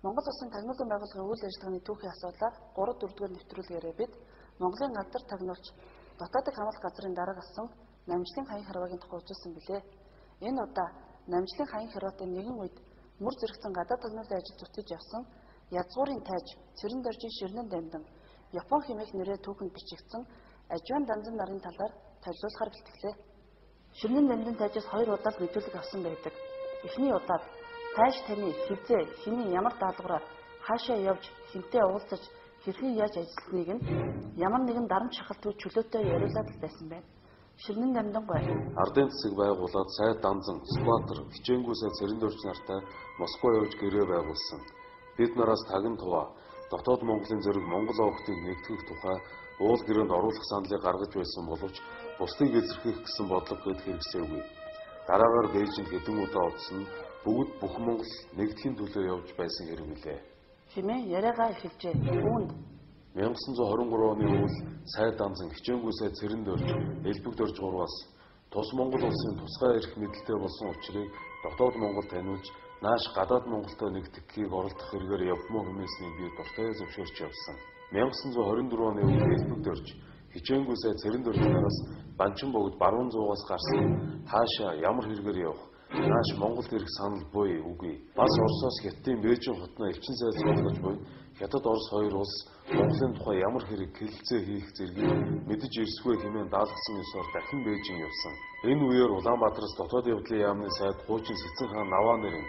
Монгол Улсын тагнуулын байгууллагын үйл ажиллагааны түүхийн асуудлаар 3-4-р нэвтрүүлгээрээ бид Монголын газар тагнуулч дотоодын хамгаалах газрын дарга асан Намжлын хаян харваагийн тухай үзүүлсэн билээ. Энэ удаа Намжлын хаян харваатай нэгэн үед мөр зэрэгцэн гадаад тагнуулын ажил зүтгэж явсан язгуурын тайж Цэрэн доржийн Ширнэн дамдан Япон хэмээх нэрээр түүхэнд бичигдсэн Ажван данзан нарын талаар танилцуулахаар бэлтгэлээ. Ширнэн дамдан тайжаас 2 удаад мэдүүлэг авсан байдаг. Эхний удаад тайж таны хизээ хэний ямар даалгавраар хаашаа явж хинтээ уулзаж хэрхэн яаж ажилласныг нь ямар нэгэн дарамт шахалтгүй чөлөөтэй яриулаад байсан байна. Ширнэн дамдан гой ардын засаг байгуулад сайд данзан Скватер хичээнгүү сай Цэрэн дорж нартай Москва явж гэрээ байгуулсан. Бид нараас тагн туваа дотоод Монголын зэрэг Монгол овогтыг нэгтгэх тухай уул гэрээнд оруулах саналыг гаргаж байсан боловч бусдыг илэрхийлэх гэсэн бодлого гээд хэрэгсээгүй. Дараагаар Бээжинд хэдэн удаа утсан бүгд бүх Монгол нэгдэхийн төлөө явж байсан хэрэг билээ. Хэмээн яриагаа эхэлжээ. Үүнд 1923 оны үйл сайд данзан хичээнгүү сай Цэрэн дорж элбэг дорж гурваас тус Монгол улсын тусгай эрх мэдэлтэй болсон учрыг дотоод Монгол таниулж нааш гадаад Монголтой нэгдэхийг оролдох хэрэгээр явмаа хүмүүсийн бие дуртай зөвшөөрч явсан. 1924 оны үед элбэг дорж хичээнгүү сай Цэрэн дорж нараас Банчин богд баруун зуугаас гарсан хаашаа ямар хэрэгээр явах нааш Монголд ирэх санал буй үгүй. Бас Оросоос Хятадын Бээжин хотноо элчин сайд суулгаж буй Хятад Орос хоёр улс Монголын тухай ямар хэрэг хэлэлцээ хийх зэргийг мэдэж ирсгүй хэмээн даалгасан ёсоор дахин Бээжин явсан. Энэ үеэр Улаанбаатараас дотоод явдлын яамны сайд хуучин Сэцэн хаан Наваа нэрэн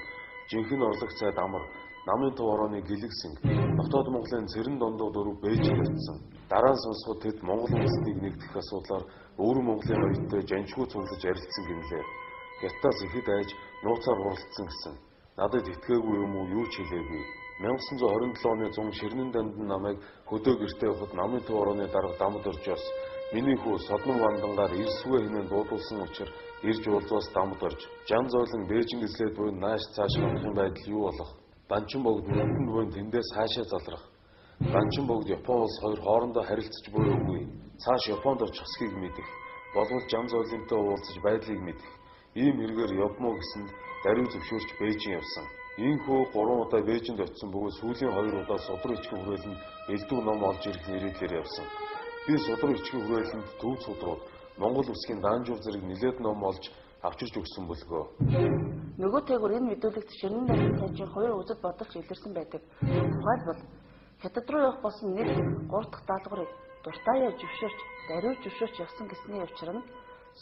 жинхэнэ орлогч сайд амар намын төв орооны гэлэгсэн дотоод Монголын Цэрэн дондоо дөрөв Бээжинд очсон. Дараа нь сонсоход тэд Монгол улсыг нэгтгэх асуудлаар өвөр Монголын оюуттай жанчгүй цуглаж ярилцсан гинлээ. Хятадаас ихэд айж нууцаар хуралдсан гэсэн. Надад итгээгүй юм уу юу ч хэлээгүй. 1927 оны 100 Ширнэн дамдан намайг хөдөө гэртээ явахад намын төв орооны дарга дамд оржоос миний хүү Содон бандангаар ирсвэ хэмээн дуудуулсан учраас ирж уулзаас дамд орж жан зойлон Бээжин эзлээд буй нааш цааш хандах юм байдал юу болох. Банчин богд нүдэн буй тэндээс хаашаа залрах. Банчин богд Япон улс хоёр хоорондоо харилцаж буй үгүй. Цааш Японд очихсгийг мэдэх. Болвол жан зойлонтой уулзаж байдлыг мэдэх. Ийм хэрэгээр явмаа гэсэнд даруй зөвшөөрч Бээжин явсан. Ийхүү 3 удаа Бээжинд очисон бөгөөд сүүлийн 2 удаа Судар ичгэн хүрээлэнд элдв ном олж ирэх нэрээр явсан. Би Судар ичгэн хүрээлэнд төв судрууд Монгол үсгийн даанжуур зэрэг нэлээд ном олж авчирч өгсөн бөлгөө. нөгөө тээгүр энэ мэдүүлэгт Ширнэн дамдан тайжийн 2 үзэл бодолч илэрсэн байдаг. Тухайлбал Хятад руу явах болсон нэг 3 дахь даалгаврыг дуртаяа зөвшөөрч даруй зөвшөөрч явсан гэсний учир нь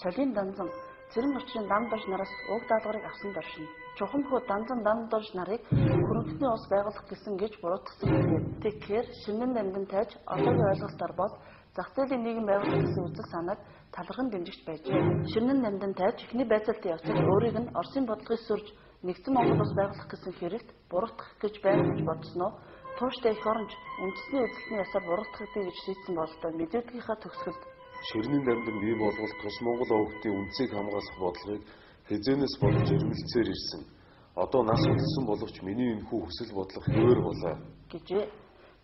солин данзан Цэрэн очрын дам дорж нараас уг даалгаврыг авсан доршин. Чухамхүү данзан дам дорж нарыг хөрөнгөний ус байгуулах гэсэн гэж буруутгасан билээ. Тэгэхээр Ширнэн дамдан тайж одоогийн ойлголтоор бол зах зээлийн нийгэм байгуулах гэсэн үзэл санааг талархан дэмжигч байжээ. Ширнэн дамдан тайж эхний байцаалтад явцад өөрийг нь Оросын бодлогыг сүрж нэгдсэн Монгол улс байгуулах гэсэн хэрэгт буруутгах гэж байна гэж бодсноо тууштай их оронж үндэсний үзэлтний ясаар буруутгагдъя гэж шийдсэн бололтой мэдээлгийнхаа төгсгөлд Ширнэн дамдан бий болгох тус Монгол овогтын үнцийг хамгаалах бодлогыг хязгаарнаас бодож ирмэлцээр ирсэн. Одоо нас үлдсэн боловч миний энэхүү хүсэл бодлого хэвээр болоо гэжээ.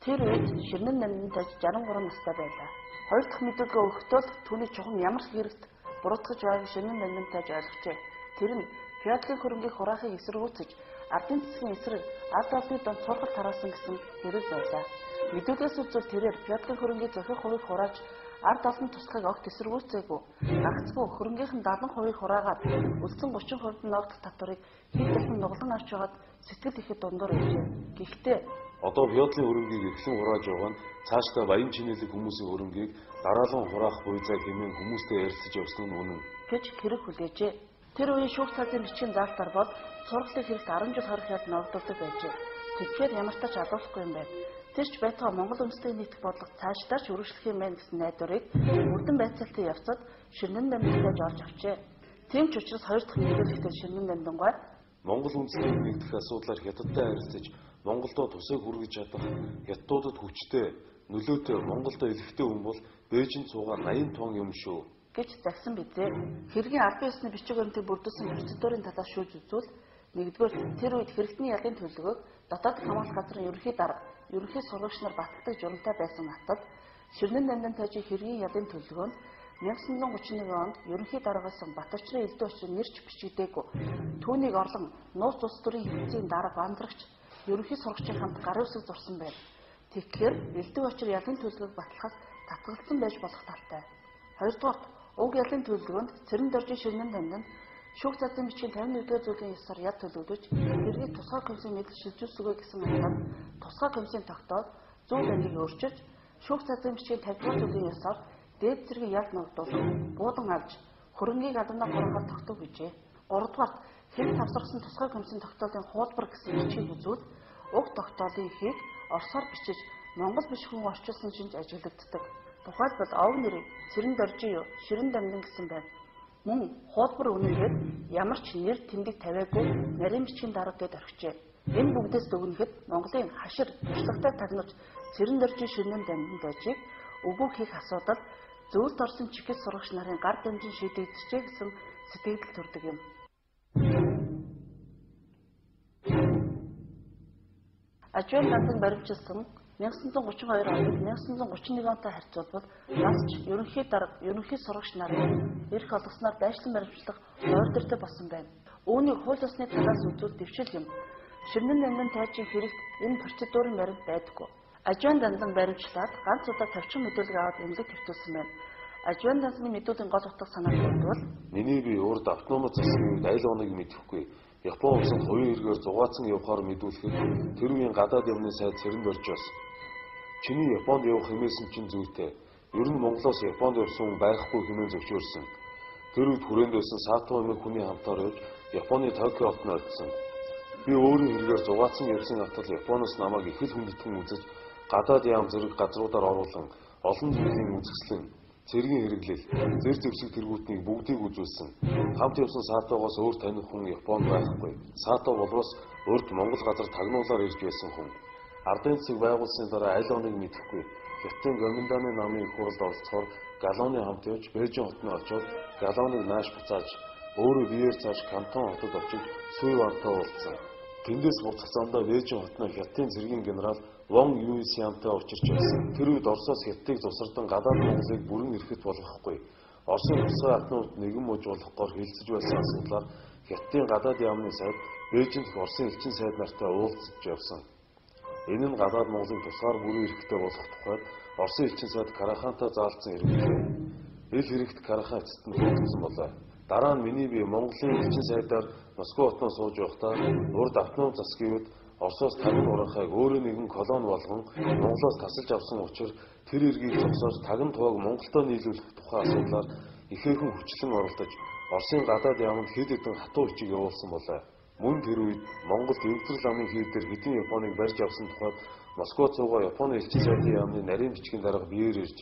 Тэр үед Ширнэн дамдан тайж 63 настай байлаа. Хоёр дахь мэдээлгээ өгөхдөө түүний чухам ямар хэрэгт буруутгаж байгааг Ширнэн дамдан тайж ойлгожээ. Тэр нь феодалын хөрөнгийг хураахыг эсэргүүцэж ардын засгийн эсрэг ард олны донд цуурхал тараасан гэсэн хэрэг байлаа. Мэдүүлгээс үзвэл тэрээр феодалын хөрөнгийг зохих хувийг хурааж ард олон тусгайг огт эсэргүүцээгүй. Гагцгүй хөрөнгийнхэн 70% хураагаад үлдсэн 30% нь огт татварыг хэд дахин нуглан авч байгаад сэтгэл ихэд дундуур ижээ. Гэхдээ одоо феодалын хөрөнгийг эхлэн хурааж байгаа нь цаашдаа баян чинэлэг хүмүүсийн хөрөнгийг дараалан хураах буйзаа хэмээн хүмүүстэй ярилцаж явсан нь үнэн гэж хэрэг хүлээжээ. Тэр үеийн шүүх цаазын бичгийн заалтаар бол сургалтын хэрэгт 10 жил хорих яд ногдуулдаг байжээ. Тэгэхээр ямар ч алуулахгүй юм байна. Тэрч байтугай Монгол үндэстнийг нийтэх бодлого цаашдаа ч үргэлжлэх юм байна гэсэн найдварыг үрдэн байцаалтын явцад Ширнэн дамдан тайж олж авчээ. Тийм ч учраас хоёр дахь мэдээлэлтэй Ширнэн дамдангай Монгол үндэстнийг нэгтгэх асуудлаар Хятадтай харилцаж Монголдо тусайг хүргэж чадах хятадуудад хүчтэй нөлөөтэй Монголдо элэхтэй хүн бол Бээжинд суугаа 80 тонн юм шүү гэж загсан бизээ. Хэргийн албан ёсны бичиг баримтыг бүрдүүлсэн процедурын талаас шүүж үзвэл нэгдүгээр тэр үед хэрэгтний ялын төлөвлөгөөг дотоод хамгаалах газрын ерөнхий дарга, ерөнхий сургагч нар баталдаг журамтай байсан натад Ширнэн дамдан тайжийн хэргийн ялын төлөвлөгөө нь 1931 онд ерөнхий даргасан Батөрчрийн элдв очрын нэрч бичигдээгүй. Түүнийг орлон нууц улс төрийн хэрэгцээний дарга бандрагч ерөнхий сурагчийн хамт гарын үсэг зурсан байна. Тэгэхээр элдв очир ялын төлөвлөгөөг батлахаас татгалзсан байж болох талтай. Хоёрдугаарт уг ялын төлөвлөгөөнд цэрэн доржийн ширнэн дамнанд шүүх зазын бичгийн 51-р зүйлийн ёсоор яд төлөвлөж хэргийг тусгай комиссын мэдл шилжүүлсэгүй гэсэн утгаар тусгай комиссийн тогтоод зүүн дангийг өөрчилж шүүх зазын бичгийн 50-р зүйлийн ёсоор дээд зэргийн яд ногдуулан буудан авч хөрөнгийг албанаа хурахаар тогтов гэжээ. 3-дугаарт хэрэг тавсарсан тусгай комиссийн тогтоолын хуулбар гэсэн бичгийг үзвэл уг тогтоолын ихийг орсоор бичиж монгол биш хүн орчуулсан шинж ажиглагддаг. Тухайлбал овг нэрийг цэрэн доржийн ширэн дамнан гэсэн байна. Мөн хуулбар үнэнхээр ямар ч нэр тэмдэг тавиагүй нарийн бичгийн дарга гэд орхижээ. Энэ бүгдээс дүгнэхэд Монголын хашир туршлагатай тагнууч цэрэн доржийн ширнэн дамнан дайжийг өгөөг хийх асуудал зөвлөлт орсон чиглэл сурагч нарын гар дамжин шийдэгдэжээ гэсэн сэтгэл төрдөг юм. Ажуун дандан баримтжилсан 1932 онд 1931 онтой харьцуулбал нас ч ерөнхий дарга, ерөнхий сурагч нарын эрх олгосноор дайчлан баримтлах ойрдортой болсон байна. Үүнийг хууль ёсны талаас үзвэл дэвшил юм. Ширнэн дамнан тайжийн хэрэгт энэ процедурын баримт байдаггүй. Ажуун дандан баримтлаад ганц удаа тавчин мэдүүлэг аваад эмнэлэг твтүүлсэн байна. Ажуун дансны мэдүүлгийн гол утга санааг бодвол миний би урд автономи засгийн үед айл оныг мэдэхгүй. Япон улсад хувийн хэрэгээр зугаацсан явахаар мэдүүлэхэд тэр үеийн гадаад явны сайд цэрэн доржоос чиний Японд явах хэмээсэн чинь зүйтэй. Ер нь Монголоос Японд явсан хүн байхгүй хэмээн зөвшөөрсөн. Тэр үед хүрээнд байсан Сато эмэг хүний хамтаар явж Японы Токио хотод очсон. Би өөрийн хэрэгээр зугаацсан явсан атал Японоос намайг их л хүндэтгэн үзэж гадаад яам зэрэг газруудаар оруулан олон зүйлийн үзэсгэлэн цэргийн хэрэглэл, зэр зэвсэг тэргүүтнийг бүгдийг үзүүлсэн. Хамт явсан Сатогоос өөр таних хүн Японд байхгүй. Сато болоос урд Монгол газар тагнуулаар ирж байсан хүн. Ардын цэцэг байгуулсны дараа аль оныг мэдэхгүй. Хятадын Гоминданы намын их хуралд оролцохоор Галлоны хамт явж Бээжин хотод очоод Галлоныг нааш буцааж өөрөө биеэр цааш Кантон хотод очиж Сүй вантай уулзсан. Тэндээс буцахсандаа Бээжин хотны Хятадын цэргийн генерал Вон Юйсямтай учирч байсан. Тэр үед Оросоос Хятадыг тусардан гадаад Монголыг бүрэн эрхэт болгохгүй. Оросын тусгай атнууд нэгэн мууж болохгүйгээр хилцэж байсан асуудлаар Хятадын гадаад яамны сайд Бээжинд Оросын элчин сайд нартай уулзж явсан. Энэ нь гадаад Монголын тусгаар бүрэн эрхтэй болох тухайд Оросын элчин сайд Карахантай заалцсан хэрэглээ. Ил хэрэгт Карахан эцэст нь төвлөрсөн болоо. Дараа нь миний би Монголын элчин сайдаар Москва хотод сууж байхдаа урд автономи засгийн үед Оросоос тагн урахайг өөрөө нэгэн колони болгон Монголоос тасалж авсан учраас тэр эргийг зогсоож тагн тугааг Монголдо нийлүүлэх тухай асуудлаар ихээхэн хүчлэн оролдож Оросын гадаад яамд хэд хэдэн хатуу бичиг явуулсан болоо. Мөн тэр үед Монголд Эвдрэл ламын хийдээр хэдэн Японыг барьж авсан тухайд Москва цугаа Японы элчин сайдын яамны нарийн бичгийн дарга биеэр ирж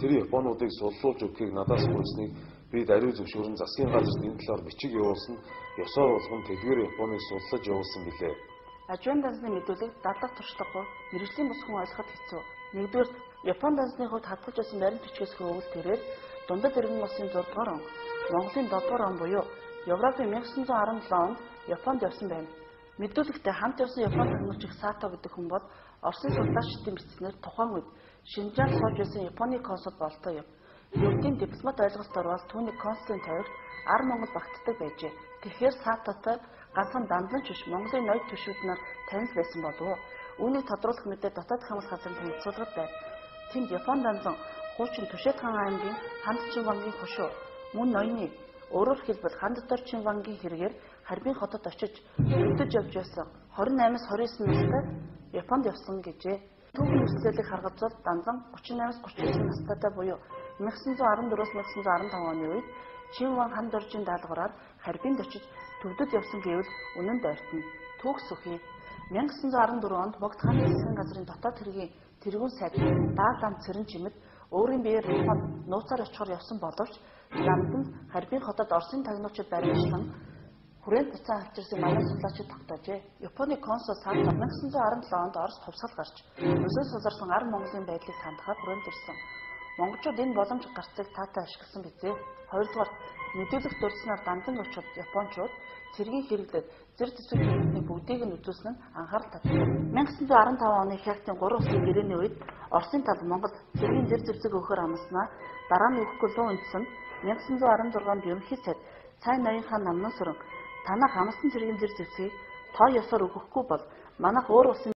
тэр Японуудыг суллуулж өгөхийг надаас гуйсныг би даруй зөвшөөрөн засгийн газарт энэ талаар бичиг явуулсан ёсоор болгон тэдгээр Японыг суллаж явуулсан билээ. Ажуун дансны мэдүүлэг дадлаг туршлагагүй мэрэгжлийн бус хүн ойлгоход хэцүү. Нэгдүгээр Япон дансны хувьд хадгалж байсан баримт бичгээс хөвөл тэрээр дундад иргэн улсын 6 дугаар он, Монголын 7 дугаар он буюу Европын 1917 онд Японд явсан байна. Мэдүүлэгтээ хамт явсан Японы тагнуучиг Сато гэдэг хүн бол Оросын судлаачдын бичснээр тухайн үед Шинжаанд сууж байсан Японы консул болтоо юм. Ердийн дипломат ойлголт орвол түүний консулын тавигт Ар Монгол багтдаг байжээ. Тэгэхээр Сатотой ганцхан дандлан ч биш Монголын ноёд төшүүднээр танил байсан болов уу? Үүнийг тодруулах мэдээ дотоод хамгаалах газрын танилцуулгад байна. Тэнд Япон дандлан хуучин Төшөөд хаан аймгийн Ханд Чинвангийн хошуу мөн ноёны өөрөөр хэлбэл Ханд дотор Чинвангийн хэрэгээр Харбин хотод очиж өдөж явж байсан 28-аас 29 настай Японд явсан гэжээ. Түүхийн нөхцөлийг харгалзуул дандлан 38-аас 39 настайтай буюу 1914-өөс 1915 оны үед Чинван Ханд доржийн даалгавраар Харбинд очиж төвдөд явсан гэвэл үнэн дайртна. Түүх сүхий 1914 онд Богд хааны засгийн газрын дотоод хэргийн тэргүүн сайд Даалам Цэрэн чимэд өөрийн биеэр Японд нууцаар очихоор явсан боловч ламд нь Харбин хотод Оросын тагнуучид баримтлан хүрээнд буцаан авчирсан манай судлаачид тогтоожээ. Японы консул Сато 1917 онд Орос хувьсгал гарч өсөөс суларсан Ар Монголын байдлыг сандахаар хүрээнд ирсэн. Монголчууд энэ боломж гарцыг таатай ашигласан бизээ. Хоёрдугаар мэдүүлэх дурдсанаар дандан очоод Япончууд цэргийн хэрэглээд зэр зэвсэг хэрэгтний бүгдийг нь үзүүлсэн нь анхаарал татсан. 1915 оны Хятадын 3 улсын гэрээний үед Оросын тал Монгол цэргийн зэр зэвсэг өгөхөр амласнаа дараа нь өгөхгүй луу үндсэн 1916 онд ерөнхий сайд Цай Ноён хаан намнан сүрэн танах амласан цэргийн зэр зэвсгийг тоо ёсоор өгөхгүй бол манайх өөр улсын